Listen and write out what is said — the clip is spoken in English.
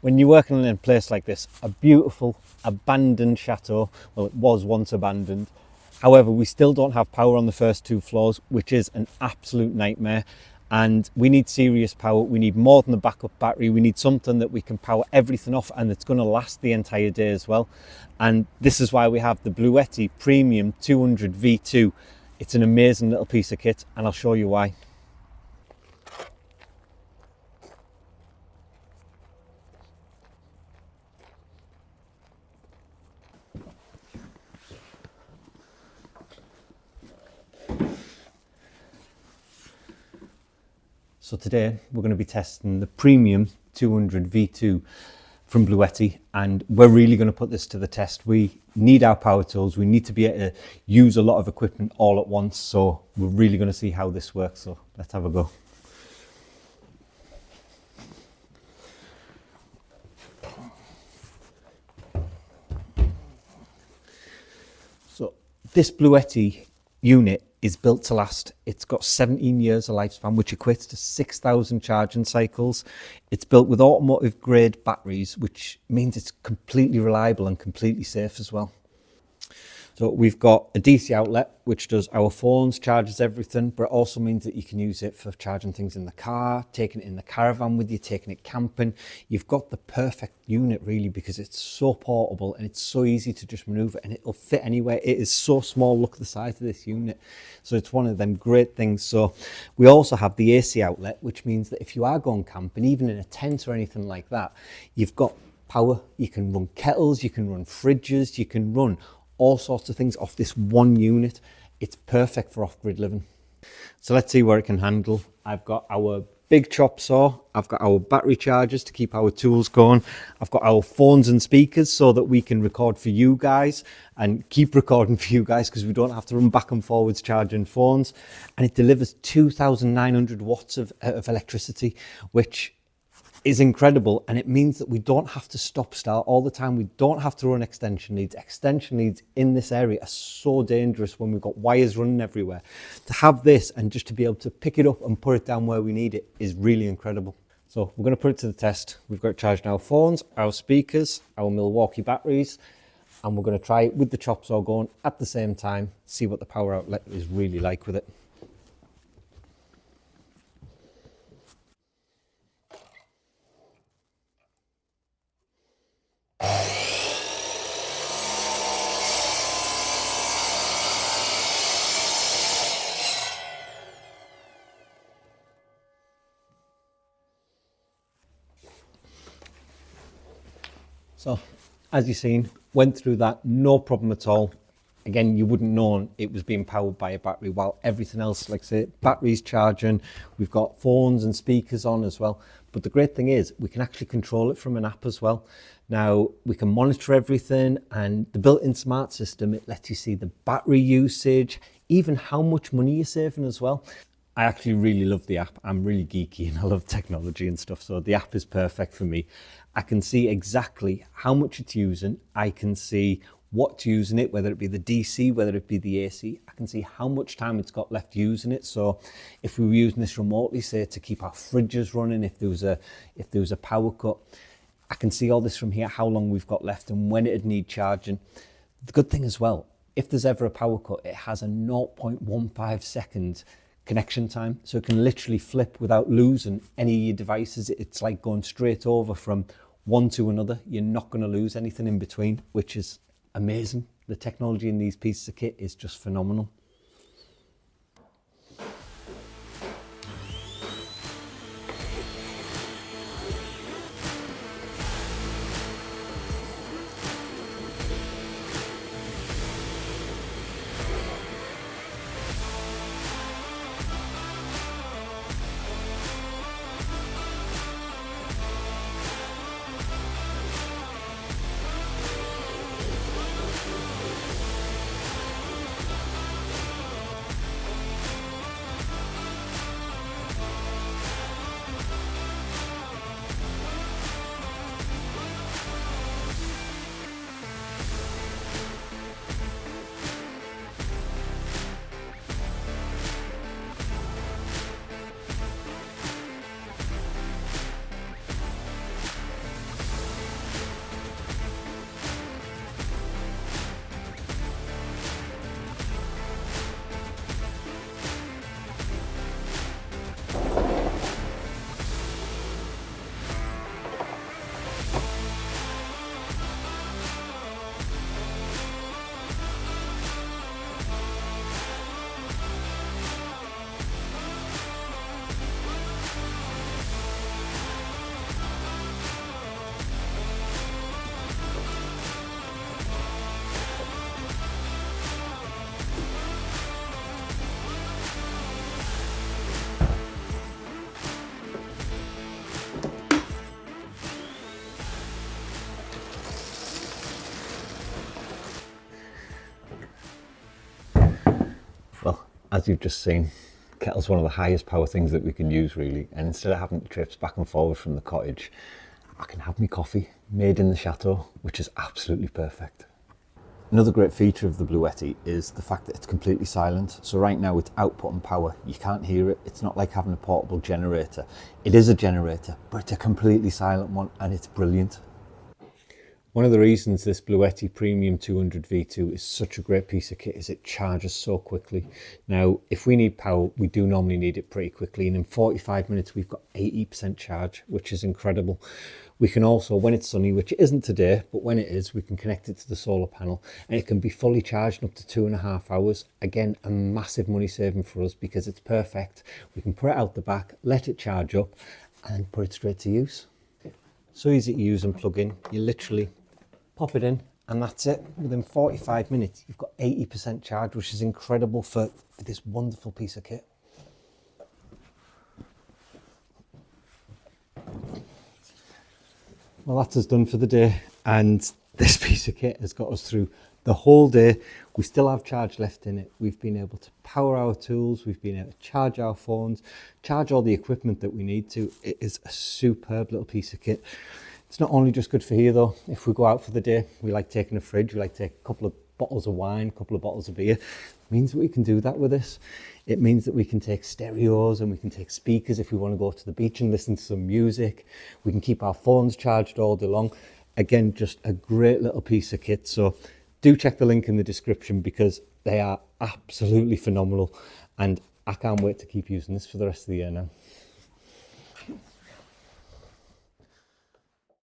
When you're working in a place like this, a beautiful abandoned chateau, well, it was once abandoned. However, we still don't have power on the first 2 floors, which is an absolute nightmare. And we need serious power. We need more than a backup battery. We need something that we can power everything off and it's going to last the entire day as well. And this is why we have the Bluetti Premium 200 V2. It's an amazing little piece of kit, and I'll show you why. So today we're going to be testing the Premium 200 V2 from Bluetti, and we're really going to put this to the test. We need our power tools. We need to be able to use a lot of equipment all at once. So we're really going to see how this works. So let's have a go. So this Bluetti unit is built to last. It's got 17 years of lifespan, which equates to 6,000 charging cycles. It's built with automotive grade batteries, which means it's completely reliable and completely safe as well. So we've got a DC outlet, which does our phones, charges everything, but it also means that you can use it for charging things in the car, taking it in the caravan with you, taking it camping. You've got the perfect unit really, because it's so portable and it's so easy to just maneuver and it'll fit anywhere. It is so small. Look at the size of this unit. So it's one of them great things. So we also have the AC outlet, which means that if you are going camping, even in a tent or anything like that, you've got power. You can run kettles, you can run fridges, you can run all sorts of things off this one unit. It's perfect for off-grid living. So let's see what it can handle. I've got our big chop saw. I've got our battery chargers to keep our tools going. I've got our phones and speakers so that we can record for you guys and keep recording for you guys, because we don't have to run back and forwards charging phones. And it delivers 2,900 watts of electricity, which is incredible, and it means that we don't have to stop start all the time. We don't have to run extension leads. Extension leads in this area are so dangerous when we've got wires running everywhere. To have this and just to be able to pick it up and put it down where we need it is really incredible. So we're going to put it to the test. We've got charged our phones, our speakers, our Milwaukee batteries, and we're going to try it with the chop saw going at the same time, see what the power outlet is really like with it. So, as you've seen, went through that, no problem at all. Again, you wouldn't know it was being powered by a battery, while everything else, like I say, batteries charging, we've got phones and speakers on as well. But the great thing is we can actually control it from an app as well. Now, we can monitor everything, and the built-in smart system, it lets you see the battery usage, even how much money you're saving as well. I actually really love the app. I'm really geeky and I love technology and stuff, so the app is perfect for me. I can see exactly how much it's using. I can see what's using it, whether it be the DC, whether it be the AC. I can see how much time it's got left using it. So if we were using this remotely, say to keep our fridges running, if there was a power cut, I can see all this from here, how long we've got left and when it'd need charging. The good thing as well, if there's ever a power cut, it has a 0.15 seconds connection time, so it can literally flip without losing any of your devices. It's like going straight over from one to another. You're not going to lose anything in between, which is amazing. The technology in these pieces of kit is just phenomenal. As you've just seen, kettle's one of the highest power things that we can use really, and instead of having trips back and forward from the cottage, I can have my coffee made in the Chateau, which is absolutely perfect. Another great feature of the Bluetti is the fact that it's completely silent. So right now it's outputting power. You can't hear it. It's not like having a portable generator. It is a generator, but it's a completely silent one, and it's brilliant. One of the reasons this Bluetti Premium 200 V2 is such a great piece of kit is it charges so quickly. Now, if we need power, we do normally need it pretty quickly, and in 45 minutes we've got 80% charge, which is incredible. We can also, when it's sunny, which it isn't today, but when it is, we can connect it to the solar panel and it can be fully charged in up to 2.5 hours. Again, a massive money saving for us because it's perfect. We can put it out the back, let it charge up and put it straight to use. So easy to use and plug in. You literally pop it in and that's it. Within 45 minutes, you've got 80% charge, which is incredible for this wonderful piece of kit. Well, that's us done for the day, and this piece of kit has got us through the whole day. We still have charge left in it. We've been able to power our tools, we've been able to charge our phones, charge all the equipment that we need to. It is a superb little piece of kit. It's not only just good for here though. If we go out for the day, we like taking a fridge, we like to take a couple of bottles of wine, a couple of bottles of beer. It means that we can do that with this. It means that we can take stereos and we can take speakers if we want to go to the beach and listen to some music. We can keep our phones charged all day long. Again, just a great little piece of kit. So do check the link in the description because they are absolutely phenomenal. And I can't wait to keep using this for the rest of the year now.